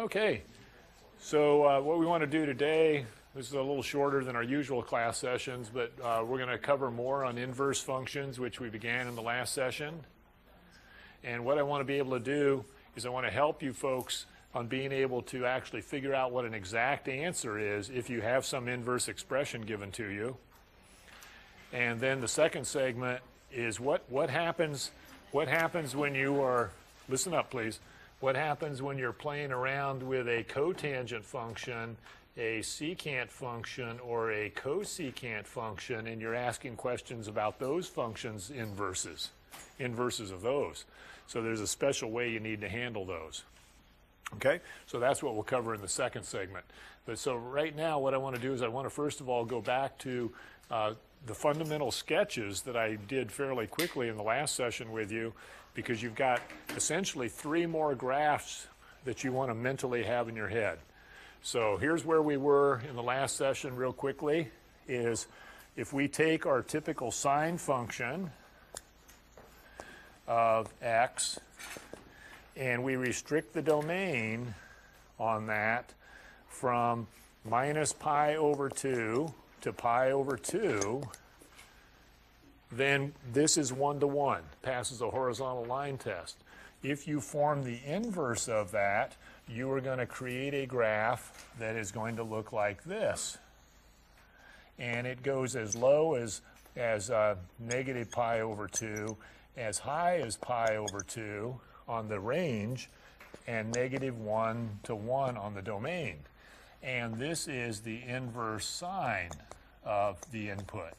Okay, so what we want to do today, this is a little shorter than our usual class sessions, but we're going to cover more on inverse functions, which we began in the last session. And what I want to be able to do is I want to help you folks on being able to actually figure out what an exact answer is if you have some inverse expression given to you. And then the second segment is what happens when you are, listen up please, what happens when you're playing around with a cotangent function, a secant function, or a cosecant function, and you're asking questions about those functions' inverses of those. So there's a special way you need to handle those. Okay, so that's what we'll cover in the second segment. But so right now what I want to do is I want to first of all go back to the fundamental sketches that I did fairly quickly in the last session with you, because you've got essentially 3 more graphs that you want to mentally have in your head. So here's where we were in the last session real quickly, is if we take our typical sine function of x and we restrict the domain on that from minus pi over 2 to pi over 2, then this is 1-to-1, passes a horizontal line test. If you form the inverse of that, you are going to create a graph that is going to look like this. And it goes as low as negative pi over 2, as high as pi over 2 on the range, and negative 1 to 1 on the domain. And this is the inverse sine of the input.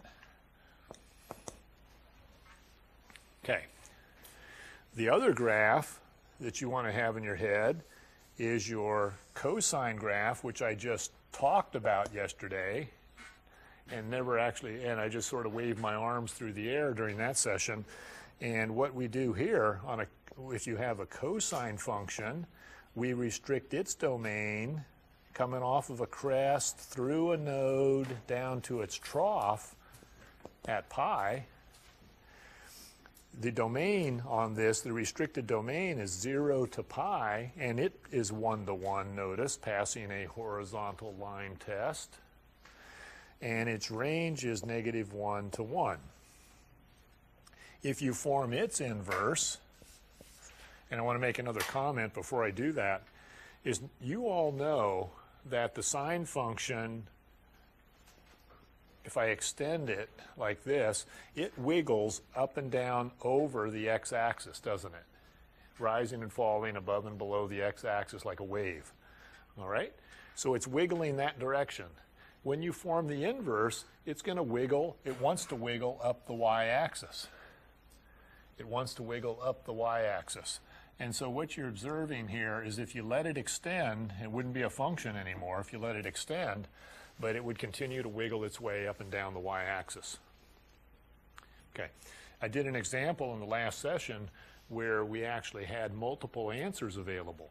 Okay. The other graph that you want to have in your head is your cosine graph, which I just talked about yesterday and never actually, and I just sort of waved my arms through the air during that session. And what we do here, if you have a cosine function, we restrict its domain coming off of a crest through a node down to its trough at pi. The domain on this, the restricted domain, is 0 to pi, and it is 1-to-1, notice, passing a horizontal line test. And its range is negative 1 to 1. If you form its inverse, and I want to make another comment before I do that, is you all know that the sine function, if I extend it like this, it wiggles up and down over the x-axis, doesn't it? Rising and falling above and below the x-axis like a wave. All right? So it's wiggling that direction. When you form the inverse, it's going to wiggle. It wants to wiggle up the y-axis. It wants to wiggle up the y-axis. And so what you're observing here is if you let it extend, it wouldn't be a function anymore if you let it extend, but it would continue to wiggle its way up and down the y-axis. Okay, I did an example in the last session where we actually had multiple answers available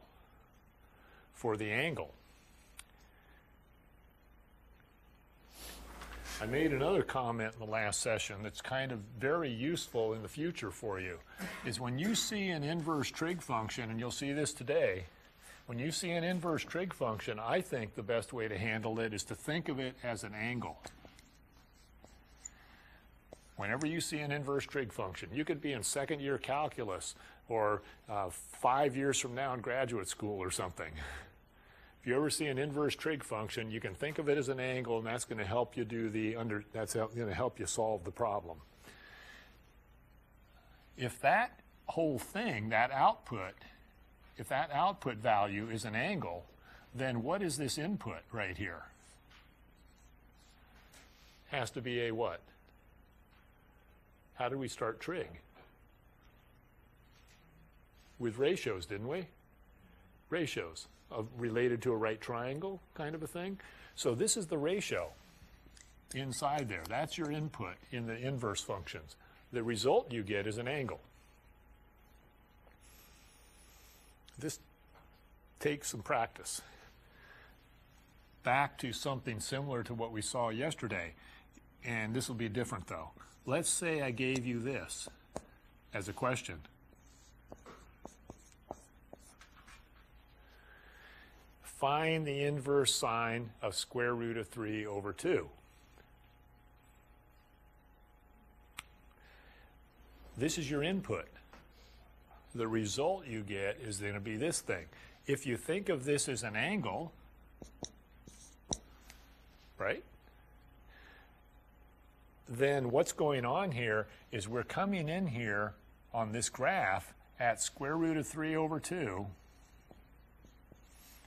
for the angle. I made another comment in the last session that's kind of very useful in the future for you, is when you see an inverse trig function, and you'll see this today, when you see an inverse trig function, I think the best way to handle it is to think of it as an angle. Whenever you see an inverse trig function, you could be in second year calculus or 5 years from now in graduate school or something. If you ever see an inverse trig function, you can think of it as an angle, and that's going to help you do that's going to help you solve the problem. If that whole thing, that output, if that output value is an angle, then what is this input right here? Has to be a what? How did we start trig? With ratios, didn't we? Ratios. Related to a right triangle kind of a thing. So this is the ratio inside there. That's your input in the inverse functions. The result you get is an angle. This takes some practice. Back to something similar to what we saw yesterday, and this will be different though. Let's say I gave you this as a question. find the inverse sine of square root of 3 over 2. This is your input. The result you get is going to be this thing. If you think of this as an angle, right? Then what's going on here is we're coming in here on this graph at square root of 3 over 2,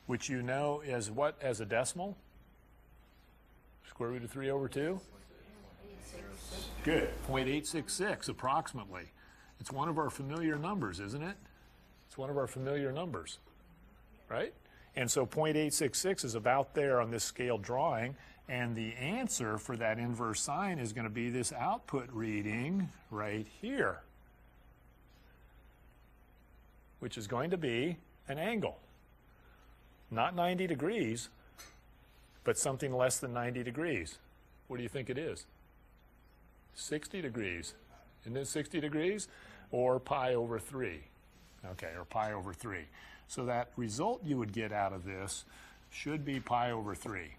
which you know is what as a decimal? Square root of 3 over 2? Good. 0.866 approximately. It's one of our familiar numbers, isn't it? It's one of our familiar numbers, right? And so 0.866 is about there on this scale drawing, and the answer for that inverse sine is going to be this output reading right here, which is going to be an angle. Not 90 degrees, but something less than 90 degrees. What do you think it is? 60 degrees. Isn't it 60 degrees? Or pi over 3. Okay, or pi over 3. So that result you would get out of this should be pi over 3.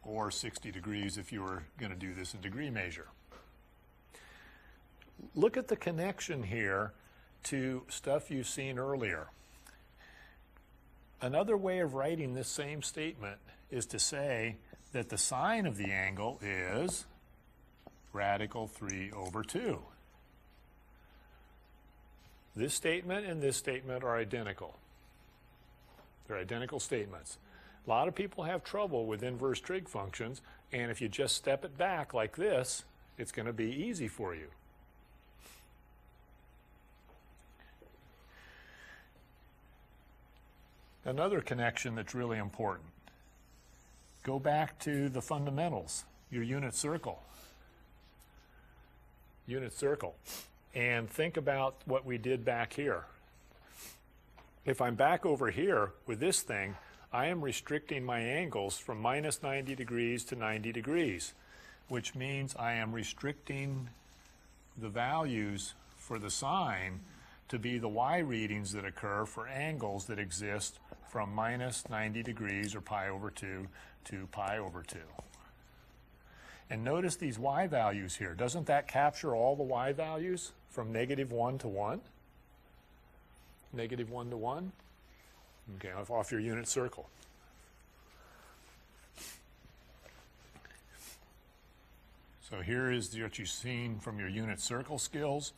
Or 60 degrees if you were going to do this in degree measure. Look at the connection here to stuff you've seen earlier. Another way of writing this same statement is to say that the sine of the angle is radical 3 over 2. This statement and this statement are identical. They're identical statements. A lot of people have trouble with inverse trig functions, and if you just step it back like this, it's going to be easy for you. Another connection that's really important. Go back to the fundamentals, your unit circle. Unit circle. And think about what we did back here. If I'm back over here with this thing, I am restricting my angles from minus 90 degrees to 90 degrees, which means I am restricting the values for the sine to be the y readings that occur for angles that exist from minus 90 degrees or pi over 2 to pi over 2. And notice these y values here. Doesn't that capture all the y values from negative 1 to 1? Negative 1 to 1? Okay, off your unit circle. So here is what you've seen from your unit circle skills.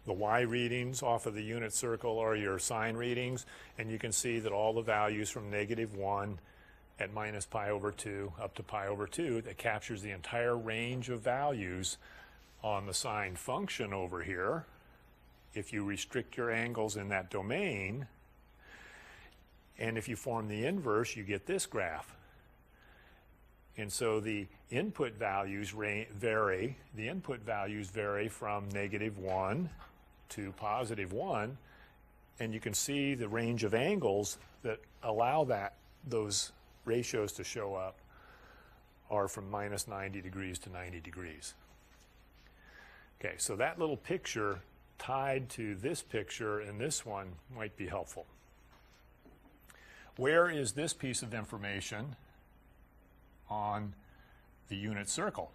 The y readings off of the unit circle are your sine readings, and you can see that all the values from negative 1 at minus pi over 2 up to pi over 2, that captures the entire range of values on the sine function over here. If you restrict your angles in that domain, and if you form the inverse, you get this graph. And so the input values vary. The input values vary from negative 1 to positive 1, and you can see the range of angles that allow those ratios to show up are from minus 90 degrees to 90 degrees. Okay, so that little picture tied to this picture and this one might be helpful. Where is this piece of information on the unit circle?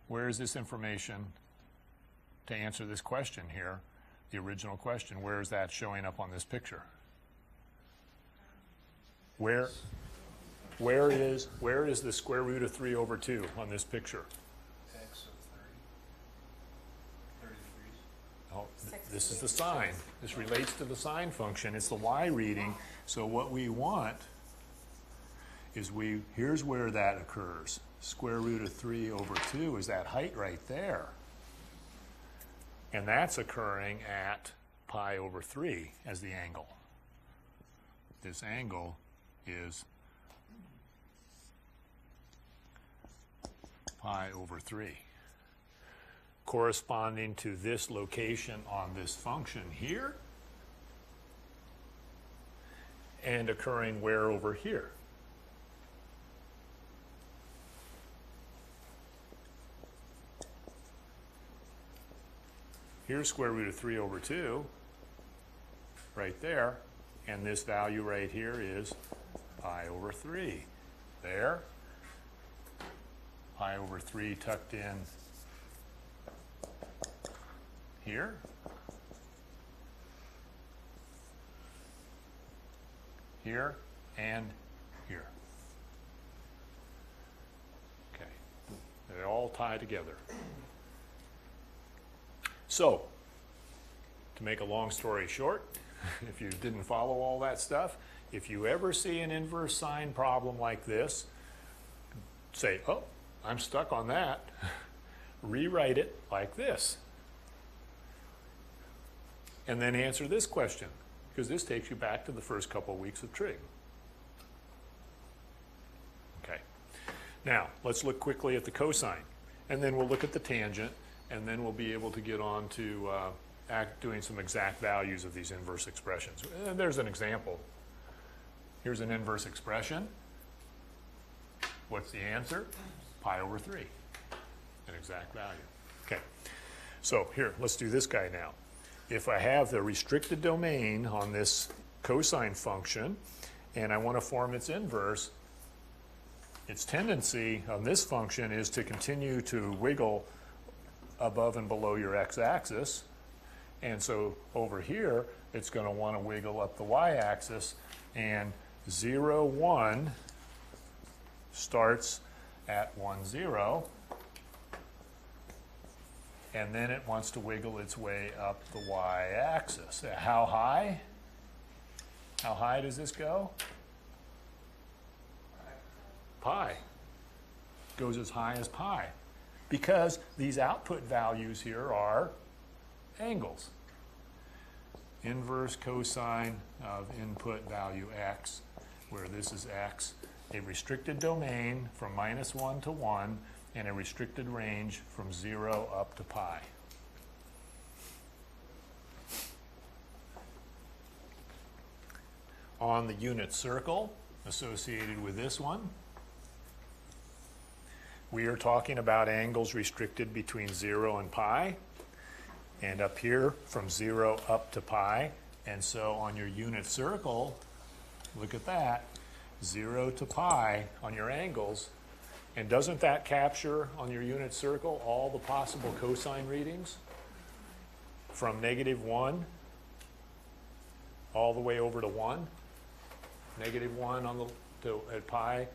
Where is this information to answer this question here, the original question? Where is that showing up on this picture? Where is the square root of 3 over 2 on this picture? X of 30 degrees. Oh, this is the sine. This relates to the sine function. It's the y reading. So what we want is here's where that occurs. Square root of 3 over 2 is that height right there. And that's occurring at pi over 3 as the angle. This angle is pi over 3, corresponding to this location on this function here, and occurring where over here? Here's square root of 3 over 2. right there. And this value right here is pi over 3. There. Pi over 3 tucked in here. Here and here. Okay. They all tie together. So, to make a long story short, if you didn't follow all that stuff, if you ever see an inverse sign problem like this, say, oh, I'm stuck on that. Rewrite it like this. And then answer this question, because this takes you back to the first couple of weeks of trig. Okay. Now, let's look quickly at the cosine, and then we'll look at the tangent, and then we'll be able to get on to doing some exact values of these inverse expressions. And there's an example. Here's an inverse expression. What's the answer? Pi over 3, an exact value. Okay, so here, let's do this guy now. If I have the restricted domain on this cosine function, and I want to form its inverse, its tendency on this function is to continue to wiggle above and below your x-axis. And so over here, it's going to want to wiggle up the y-axis, and 0, 1 starts at 1, 0, and then it wants to wiggle its way up the y-axis. How high? How high does this go? Pi. Goes as high as pi, because these output values here are angles. Inverse cosine of input value x, where this is x, a restricted domain from -1 to 1, and a restricted range from 0 up to pi. On the unit circle associated with this one, we are talking about angles restricted between 0 and pi, and up here from 0 up to pi. And so on your unit circle, look at that, 0 to pi on your angles. And doesn't that capture on your unit circle all the possible cosine readings? From -1 all the way over to 1. -1 on at pi,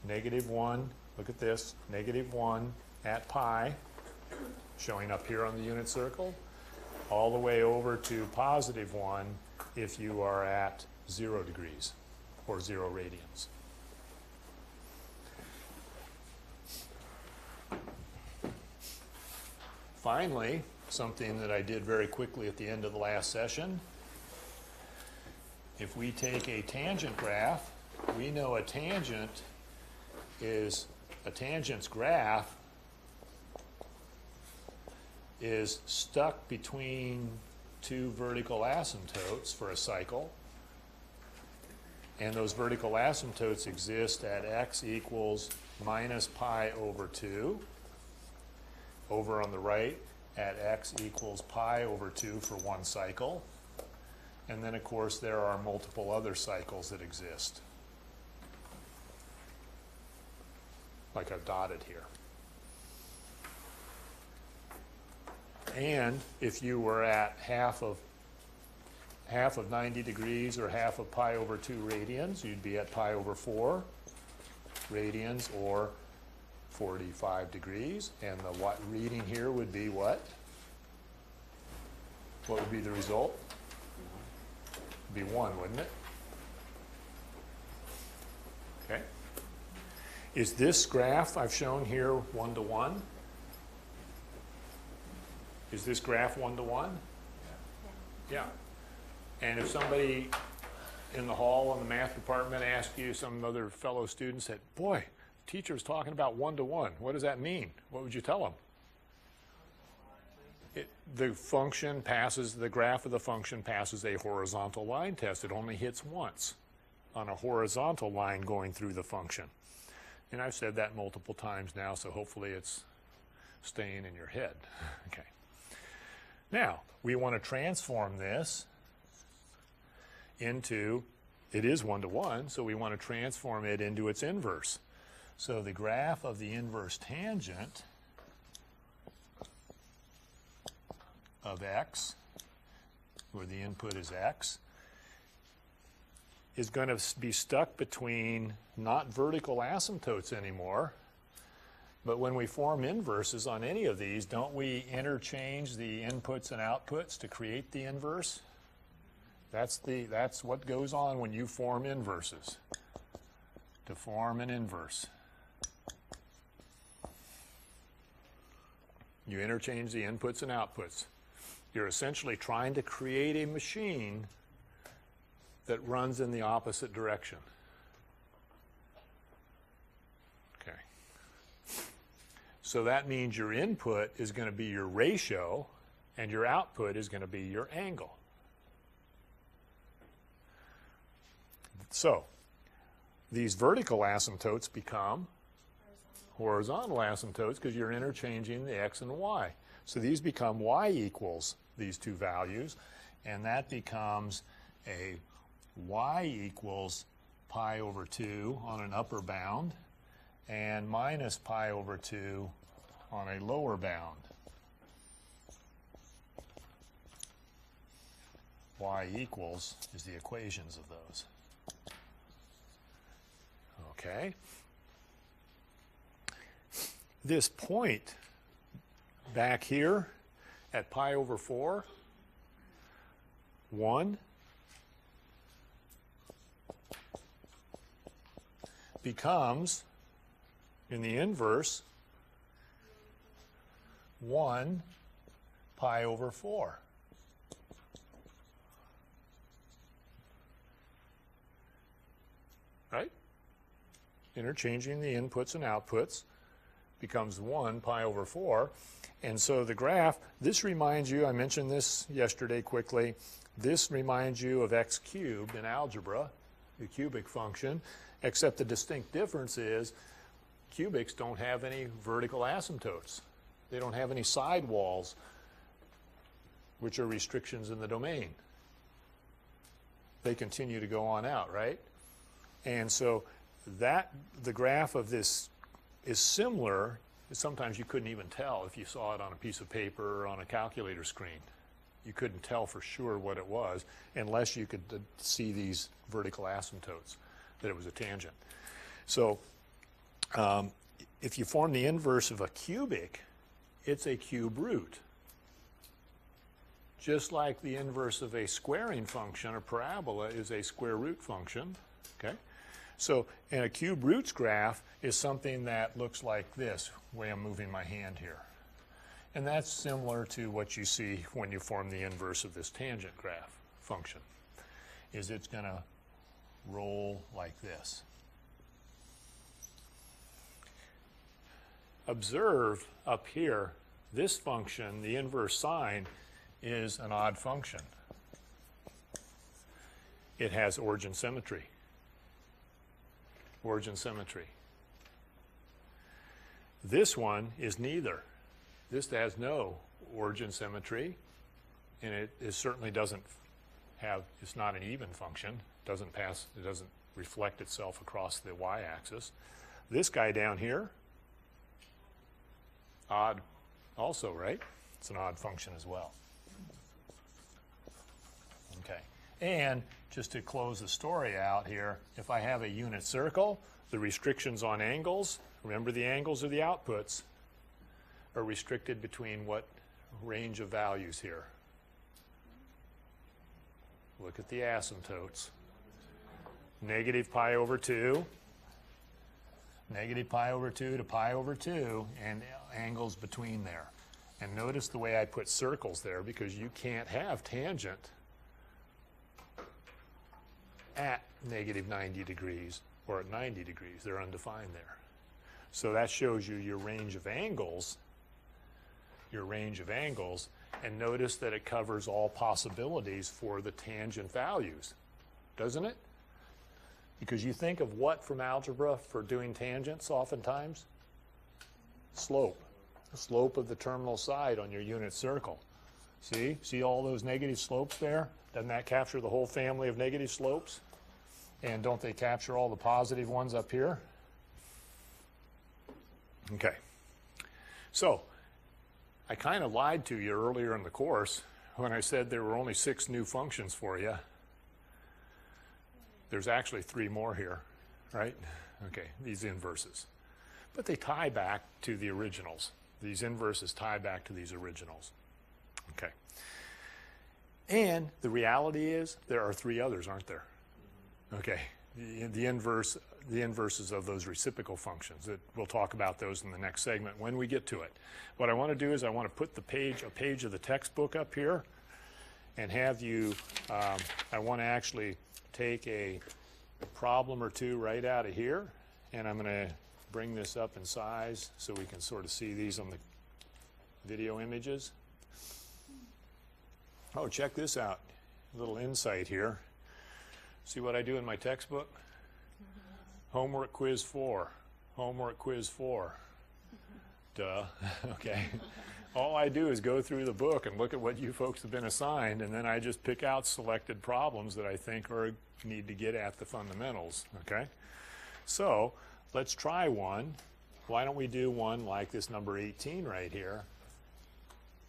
-1, look at this, -1 at pi, showing up here on the unit circle, all the way over to +1 if you are at 0 degrees or 0 radians. Finally, something that I did very quickly at the end of the last session, if we take a tangent graph, we know a tangent's graph is stuck between two vertical asymptotes for a cycle, and those vertical asymptotes exist at x equals -pi over 2, over on the right at x equals pi over 2 for one cycle, and then of course there are multiple other cycles that exist, like I've dotted here. And if you were at half of 90 degrees or half of pi over 2 radians, you'd be at pi over 4 radians or 45 degrees. And the reading here would be what? What would be the result? It'd be 1, wouldn't it? Okay. Is this graph I've shown here 1 to 1? Is this graph 1 to 1? Yeah. And if somebody in the hall in the math department asked you, some other fellow student said, boy, the teacher's talking about 1 to 1. What does that mean? What would you tell them? The function passes, the graph of the function passes a horizontal line test. It only hits once on a horizontal line going through the function. And I've said that multiple times now, so hopefully it's staying in your head. Okay. Now, we want to transform this into, it is 1-to-1, so we want to transform it into its inverse. So the graph of the inverse tangent of x, where the input is x, is going to be stuck between not vertical asymptotes anymore, but when we form inverses on any of these, don't we interchange the inputs and outputs to create the inverse? That's what goes on when you form inverses. To form an inverse, you interchange the inputs and outputs. You're essentially trying to create a machine that runs in the opposite direction. Okay. So that means your input is going to be your ratio, and your output is going to be your angle. So these vertical asymptotes become horizontal asymptotes because you're interchanging the x and the y. So these become y equals these two values, and that becomes a y equals pi over 2 on an upper bound and minus pi over 2 on a lower bound. Y equals is the equations of those. Okay. This point back here at pi over 4, 1, becomes, in the inverse, 1 pi over 4. Right? Interchanging the inputs and outputs becomes 1 pi over 4. And so the graph, this reminds you, I mentioned this yesterday quickly, this reminds you of x cubed in algebra, the cubic function, except the distinct difference is cubics don't have any vertical asymptotes. They don't have any sidewalls, which are restrictions in the domain. They continue to go on out, right? And so that the graph of this is similar. Sometimes you couldn't even tell if you saw it on a piece of paper or on a calculator screen. You couldn't tell for sure what it was unless you could see these vertical asymptotes, that it was a tangent. So if you form the inverse of a cubic, it's a cube root. Just like the inverse of a squaring function, a parabola is a square root function. Okay? So, and a cube roots graph is something that looks like this, the way I'm moving my hand here. And that's similar to what you see when you form the inverse of this tangent graph function, is it's going to roll like this. Observe up here, this function, the inverse sine, is an odd function. It has origin symmetry. Origin symmetry. This one is neither. This has no origin symmetry, and it certainly doesn't have, it's not an even function. It doesn't reflect itself across the y-axis. This guy down here, odd also, right? It's an odd function as well. Okay. And just to close the story out here, if I have a unit circle, the restrictions on angles, remember the angles are the outputs, are restricted between what range of values here? Look at the asymptotes. Negative pi over 2, negative pi over 2 to pi over 2, and angles between there. And notice the way I put circles there, because you can't have tangent at negative 90 degrees or at 90 degrees. They're undefined there. So that shows you your range of angles, and notice that it covers all possibilities for the tangent values, doesn't it? Because you think of what from algebra for doing tangents oftentimes? Slope. The slope of the terminal side on your unit circle. See all those negative slopes there? Doesn't that capture the whole family of negative slopes? And don't they capture all the positive ones up here? Okay. So, I kind of lied to you earlier in the course when I said there were only 6 new functions for you. There's actually 3 more here, right? Okay, these inverses. But they tie back to the originals. These inverses tie back to these originals. Okay. And the reality is there are 3 others, aren't there? Okay. The inverses of those reciprocal functions. We'll talk about those in the next segment when we get to it. What I want to do is I want to put a page of the textbook up here and have you, I want to actually take a problem or 2 right out of here, and I'm going to bring this up in size so we can sort of see these on the video images. Oh, check this out. A little insight here. See what I do in my textbook? Homework quiz 4. Homework quiz 4. Duh. Okay. All I do is go through the book and look at what you folks have been assigned, and then I just pick out selected problems that I think need to get at the fundamentals. Okay? So let's try one. Why don't we do one like this number 18 right here?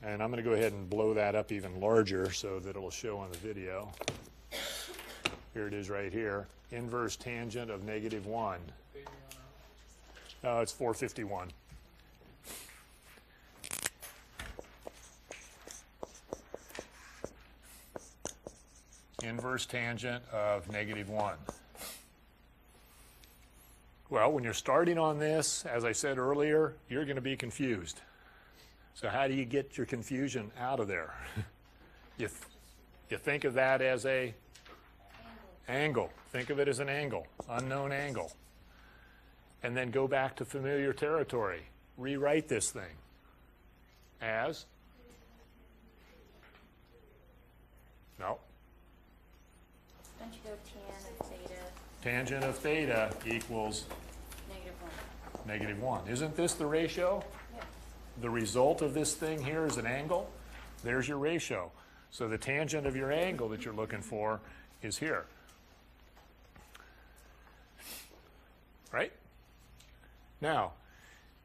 And I'm going to go ahead and blow that up even larger so that it will show on the video. Here it is right here. Inverse tangent of -1. It's 451. Inverse tangent of -1. Well, when you're starting on this, as I said earlier, you're going to be confused. So how do you get your confusion out of there? You think of that as a angle. Think of it as an angle, unknown angle. And then go back to familiar territory. Rewrite this thing as? No. Don't you go tan of theta? Tangent of theta equals -1. Isn't this the ratio? Yeah. The result of this thing here is an angle. There's your ratio. So the tangent of your angle that you're looking for is here. Right? Now,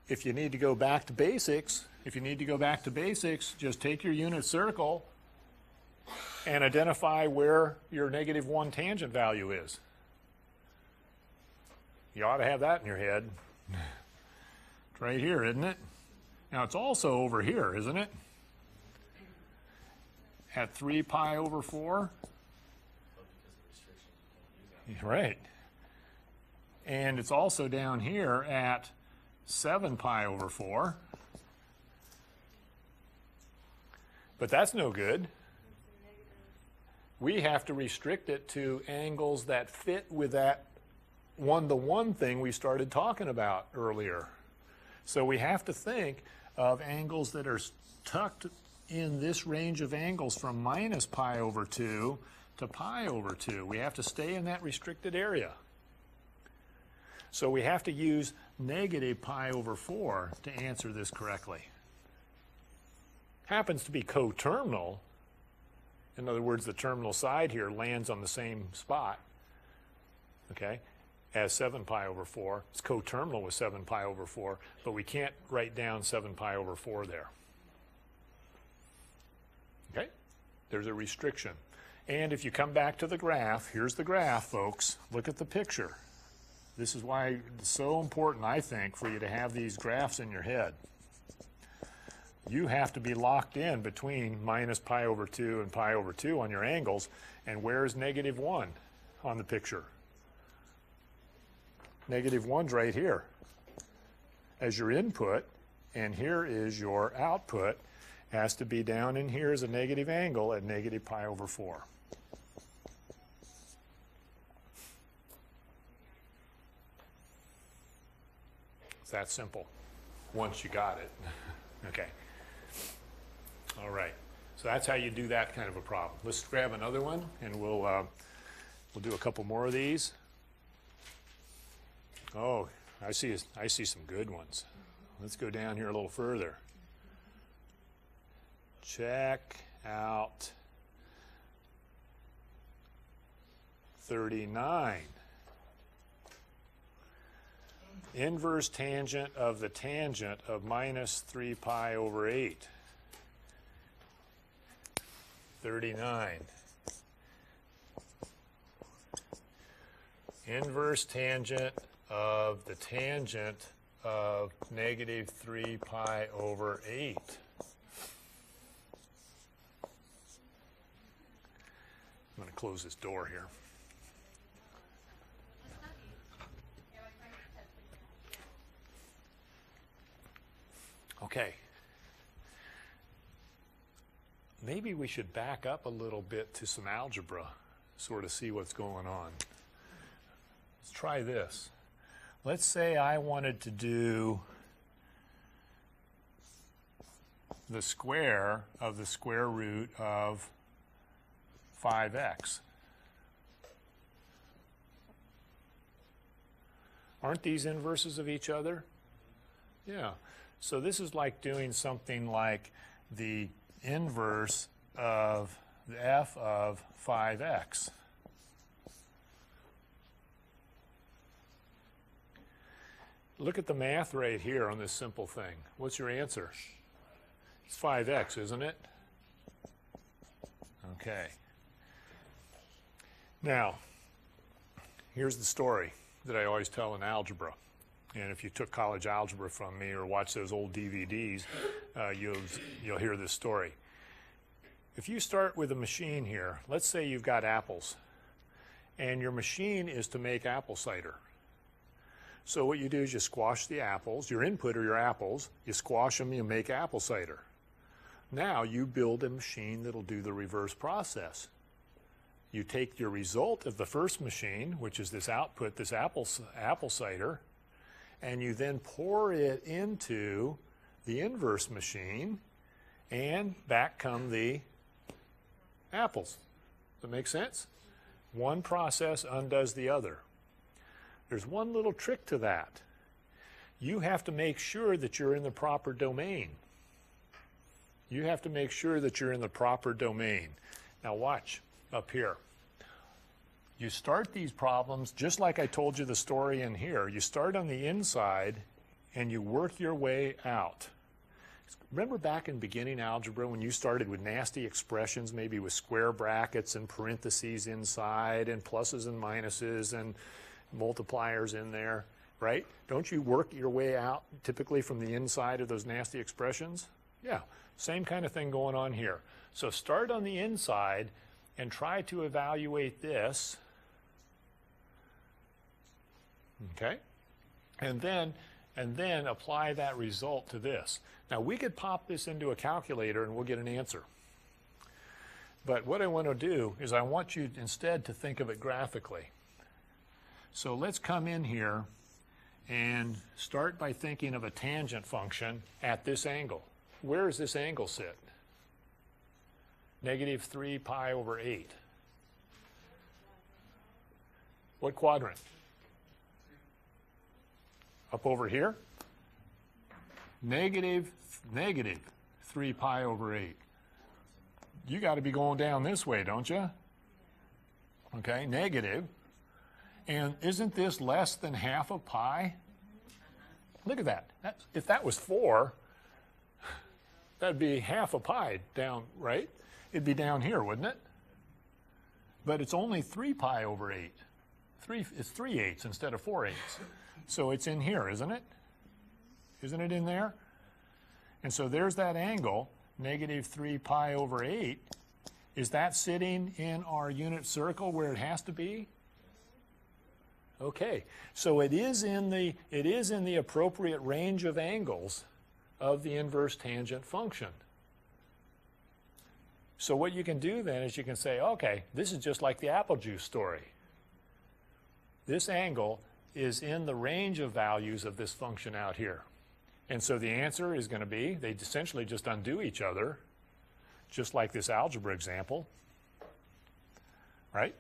if you need to go back to basics, just take your unit circle and identify where your -1 tangent value is. You ought to have that in your head. It's right here, isn't it? Now, it's also over here, isn't it? At 3 pi over 4. Right. And it's also down here at 7 pi over 4. But that's no good. We have to restrict it to angles that fit with that one-to-one thing we started talking about earlier. So we have to think of angles that are tucked in this range of angles from minus pi over 2 to pi over 2. We have to stay in that restricted area. So we have to use negative pi over 4 to answer this correctly. Happens to be coterminal. In other words, the terminal side here lands on the same spot, okay, as 7 pi over 4. It's coterminal with 7 pi over 4, but we can't write down 7 pi over 4 there. Okay? There's a restriction. And if you come back to the graph, here's the graph, folks. Look at the picture. This is why it's so important, I think, for you to have these graphs in your head. You have to be locked in between minus pi over 2 and pi over 2 on your angles. And where's -1 on the picture? -1's right here as your input, and here is your output. Has to be down in here as a negative angle at negative pi over 4. It's that simple once you got it. Okay. All right. So that's how you do that kind of a problem. Let's grab another one, and we'll do a couple more of these. Oh, I see some good ones. Let's go down here a little further. Check out 39. Inverse tangent of the tangent of minus 3 pi over 8. 39. Inverse tangent of the tangent of negative 3 pi over 8. I'm going to close this door here. Okay. Maybe we should back up a little bit to some algebra, sort of see what's going on. Let's try this. Let's say I wanted to do the square of the square root of 5x. Aren't these inverses of each other? Yeah. So this is like doing something like the inverse of the f of 5x. Look at the math right here on this simple thing. What's your answer? It's 5x, isn't it? Okay. Now, here's the story that I always tell in algebra. And if you took college algebra from me or watched those old DVDs, you'll hear this story. If you start with a machine here, let's say you've got apples, and your machine is to make apple cider. So what you do is you squash the apples. Your input are your apples. You squash them, you make apple cider. Now you build a machine that'll do the reverse process. You take your result of the first machine, which is this output, this apple cider, and you then pour it into the inverse machine, and back come the apples. Does that make sense? One process undoes the other. There's one little trick to that. You have to make sure that you're in the proper domain. You have to make sure that you're in the proper domain. Now watch up here. You start these problems just like I told you the story in here. You start on the inside and you work your way out. Remember back in beginning algebra when you started with nasty expressions, maybe with square brackets and parentheses inside and pluses and minuses and multipliers in there, right? Don't you work your way out typically from the inside of those nasty expressions? Yeah, same kind of thing going on here. So start on the inside and try to evaluate this, okay? And then apply that result to this. Now we could pop this into a calculator and we'll get an answer. But what I want to do is I want you instead to think of it graphically. So let's come in here and start by thinking of a tangent function at this angle. Where does this angle sit? Negative 3 pi over 8. What quadrant? Up over here? Negative 3 pi over 8. You got to be going down this way, don't you? Okay, negative. And isn't this less than half of pi? Look at that. If that was 4, that'd be half a pi down, right? It'd be down here, wouldn't it? But it's only 3 pi over 8. It's 3/8 instead of 4/8. So it's in here, isn't it? Isn't it in there? And so there's that angle, negative 3 pi over 8. Is that sitting in our unit circle where it has to be? Okay, so it is in the appropriate range of angles of the inverse tangent function. So what you can do then is you can say, okay, this is just like the apple juice story. This angle is in the range of values of this function out here. And so the answer is going to be, they essentially just undo each other, just like this algebra example, right?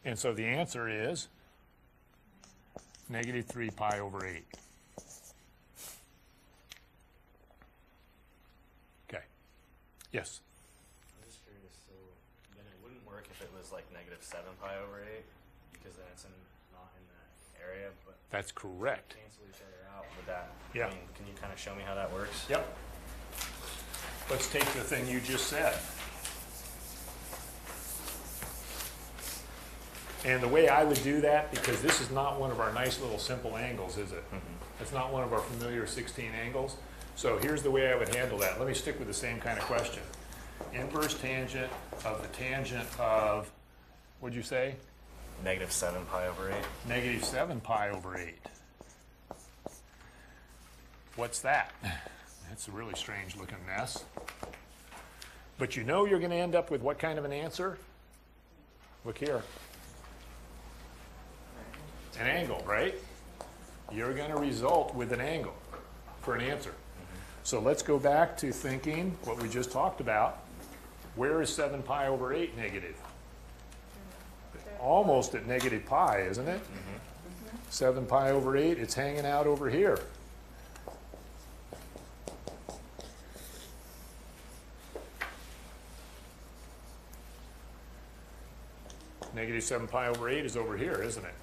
And so the answer is negative 3 pi over 8. Okay. Yes? if it was like negative 7 pi over 8, because then it's not in that area, but That's correct. cancel each other out with that. Yeah. I mean, can you kind of show me how that works? Yep. Let's take the thing you just said. And the way I would do that, because this is not one of our nice little simple angles, is it? It's not one of our familiar 16 angles. So here's the way I would handle that. Let me stick with the same kind of question. Inverse tangent of the tangent of, what'd you say? Negative 7 pi over 8. Negative 7 pi over 8. What's that? That's a really strange looking mess. But you know you're going to end up with what kind of an answer? Look here. An angle, right? You're going to result with an angle for an answer. So let's go back to thinking what we just talked about. Where is 7 pi over 8 negative? Almost at negative pi, isn't it? 7 pi over 8, it's hanging out over here. Negative 7 pi over 8 is over here, isn't it?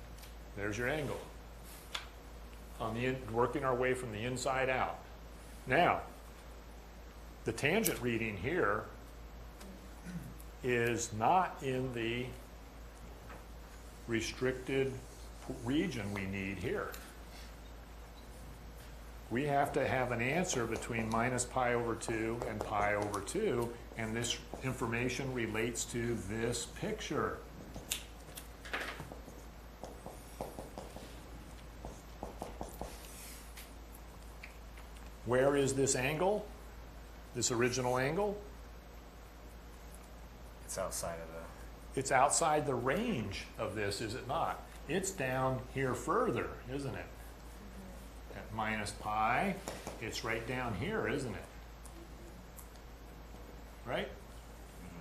There's your angle. Working our way from the inside out. Now, the tangent reading here is not in the restricted region we need here. We have to have an answer between minus pi over 2 and pi over 2, and this information relates to this picture. Where is this angle? This original angle? It's outside of the... It's outside the range of this, is it not? It's down here further, isn't it? At minus pi, it's right down here, isn't it? Right?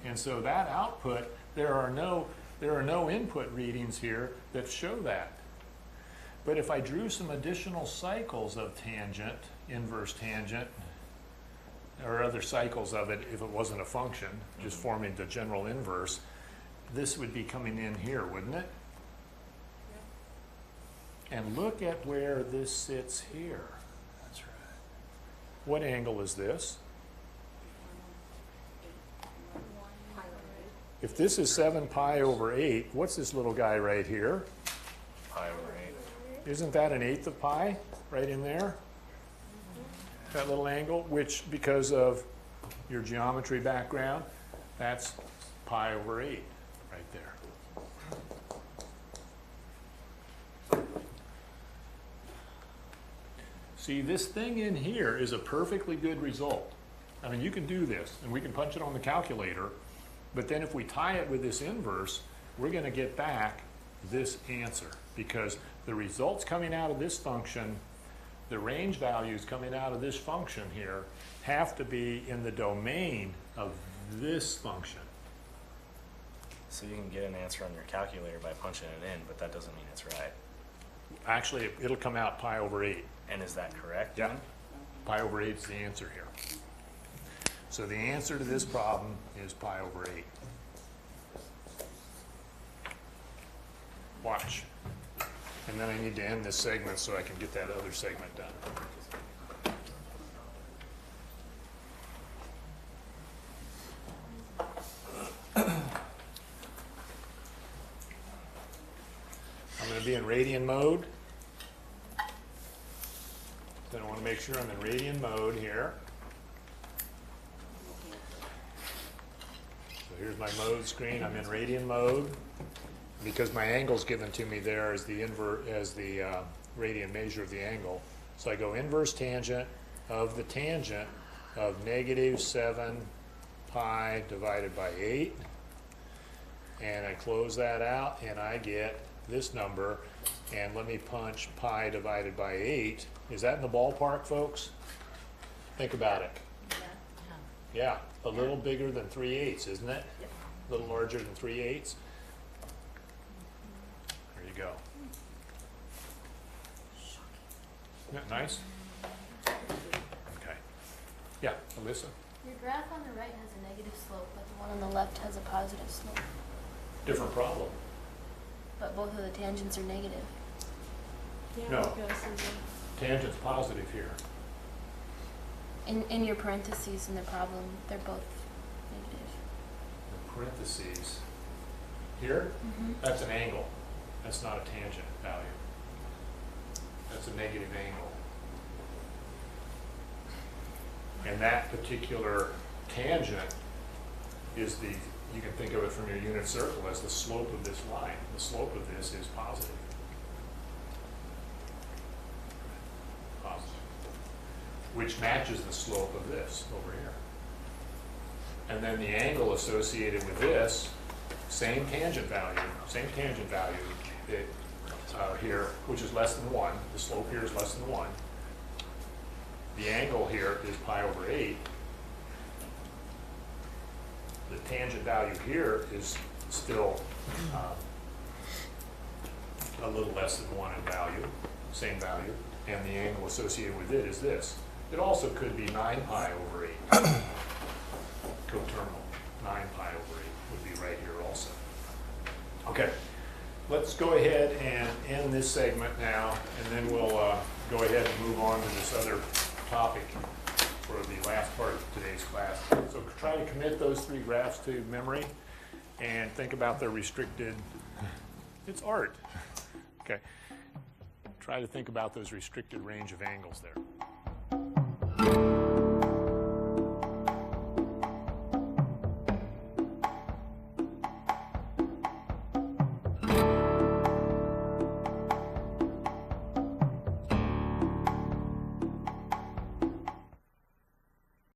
And so that output, there are no input readings here that show that. But if I drew some additional cycles of tangent, inverse tangent, or other cycles of it if it wasn't a function, just forming the general inverse, this would be coming in here, wouldn't it? And look at where this sits here. That's right. What angle is this? If this is 7 pi over 8, what's this little guy right here? Pi over 8. Isn't that an eighth of pi right in there? That little angle, which because of your geometry background, that's pi over 8 right there. See, this thing in here is a perfectly good result. I mean, you can do this, and we can punch it on the calculator, but then if we tie it with this inverse, we're going to get back this answer, because the results coming out of this function, the range values coming out of this function here, have to be in the domain of this function. So you can get an answer on your calculator by punching it in, but that doesn't mean it's right. Actually, it'll come out pi over 8. And is that correct? Yeah. Pi over 8 is the answer here. So the answer to this problem is pi over 8. Watch. And then I need to end this segment so I can get that other segment done. I'm going to be in radian mode. Then I want to make sure I'm in radian mode here. So here's my mode screen. I'm in radian mode. Because my angle's given to me there as the radian measure of the angle. So I go inverse tangent of the tangent of negative 7 pi divided by 8. And I close that out and I get this number. And let me punch pi divided by 8. Is that in the ballpark, folks? Think about it. Yeah, a little bigger than 3/8, isn't it? A little larger than 3/8. Go. Isn't that nice? Okay. Yeah, Alyssa? Your graph on the right has a negative slope, but the one on the left has a positive slope. different problem. But both of the tangents are negative. Yeah, No. because of the- Tangent's positive here. In your parentheses in the problem, they're both negative. The parentheses here, that's an angle. That's not a tangent value. That's a negative angle. And that particular tangent is the, you can think of it from your unit circle as the slope of this line. The slope of this is positive. Positive. Which matches the slope of this over here. And then the angle associated with this, same tangent value it, here, which is less than 1. The slope here is less than 1. The angle here is pi over 8. The tangent value here is still a little less than 1 in value, same value, and the angle associated with it is this. It also could be 9 pi over 8. Coterminal. 9 pi over 8 would be right here also. Okay, let's go ahead and end this segment now, and then we'll go ahead and move on to this other topic for the last part of today's class. So try to commit those 3 graphs to memory and think about their restricted, it's art. Okay, try to think about those restricted range of angles there.